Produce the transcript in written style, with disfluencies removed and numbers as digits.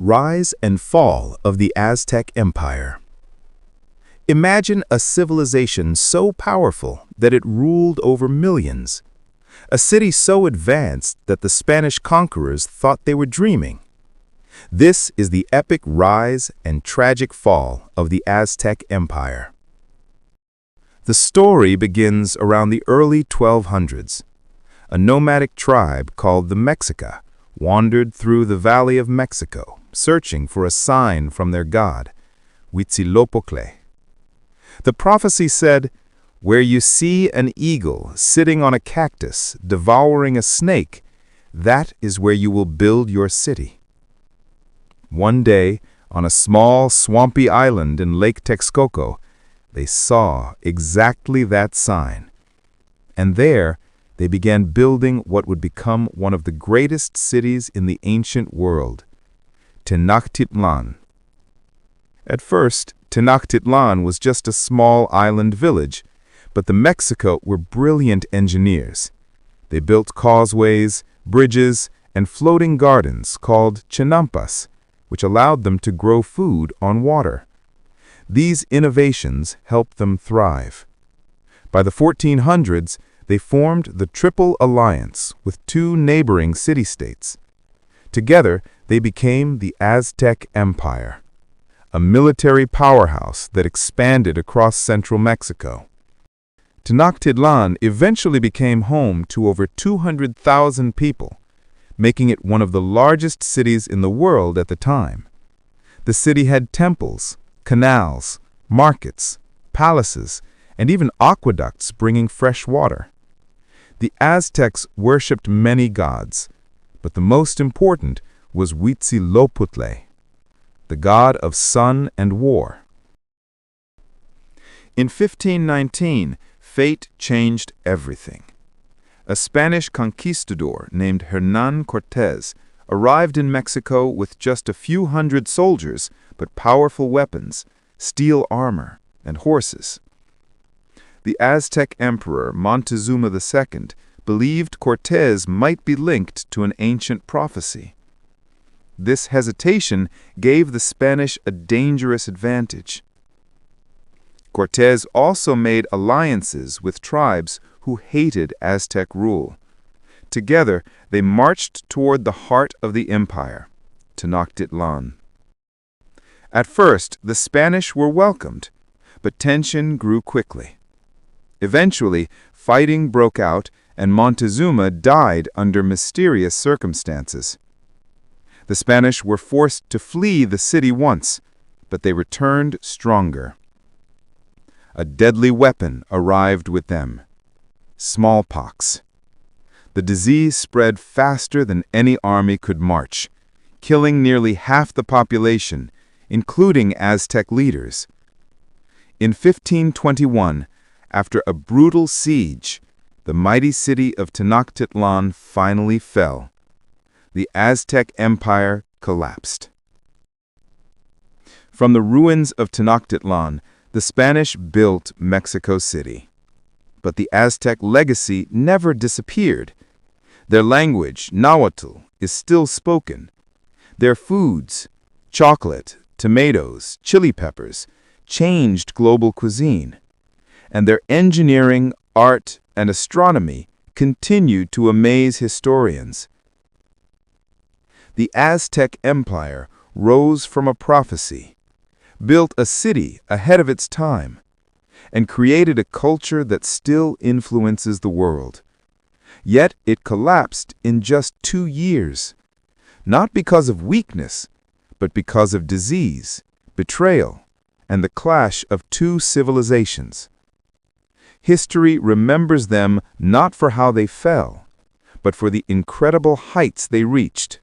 Rise and fall of the Aztec Empire. Imagine a civilization so powerful that it ruled over millions. A city so advanced that the Spanish conquerors thought they were dreaming. This is the epic rise and tragic fall of the Aztec Empire. The story begins around the early 1200s. A nomadic tribe called the Mexica wandered through the Valley of Mexico, searching for a sign from their god, Huitzilopochtli. The prophecy said, "Where you see an eagle sitting on a cactus devouring a snake, that is where you will build your city." One day, on a small, swampy island in Lake Texcoco, they saw exactly that sign. And there, they began building what would become one of the greatest cities in the ancient world, Tenochtitlán. At first, Tenochtitlán was just a small island village, but the Mexica were brilliant engineers. They built causeways, bridges, and floating gardens called chinampas, which allowed them to grow food on water. These innovations helped them thrive. By the 1400s, they formed the Triple Alliance with two neighboring city-states. Together, they became the Aztec Empire, a military powerhouse that expanded across central Mexico. Tenochtitlán eventually became home to over 200,000 people, making it one of the largest cities in the world at the time. The city had temples, canals, markets, palaces, and even aqueducts bringing fresh water. The Aztecs worshipped many gods, but the most important was Huitzilopochtli, the god of sun and war. In 1519, fate changed everything. A Spanish conquistador named Hernán Cortés arrived in Mexico with just a few hundred soldiers, but powerful weapons, steel armor, and horses. The Aztec Emperor Montezuma II believed Cortés might be linked to an ancient prophecy. This hesitation gave the Spanish a dangerous advantage. Cortés also made alliances with tribes who hated Aztec rule. Together, they marched toward the heart of the empire, Tenochtitlán. At first, the Spanish were welcomed, but tension grew quickly. Eventually, fighting broke out, and Montezuma died under mysterious circumstances. The Spanish were forced to flee the city once, but they returned stronger. A deadly weapon arrived with them: smallpox. The disease spread faster than any army could march, killing nearly half the population, including Aztec leaders. In 1521, after a brutal siege, the mighty city of Tenochtitlán finally fell. The Aztec Empire collapsed. From the ruins of Tenochtitlán, the Spanish built Mexico City. But the Aztec legacy never disappeared. Their language, Nahuatl, is still spoken. Their foods, chocolate, tomatoes, chili peppers, changed global cuisine. And their engineering, art, and astronomy continue to amaze historians. The Aztec Empire rose from a prophecy, built a city ahead of its time, and created a culture that still influences the world. Yet it collapsed in just 2 years, not because of weakness, but because of disease, betrayal, and the clash of two civilizations. History remembers them not for how they fell, but for the incredible heights they reached.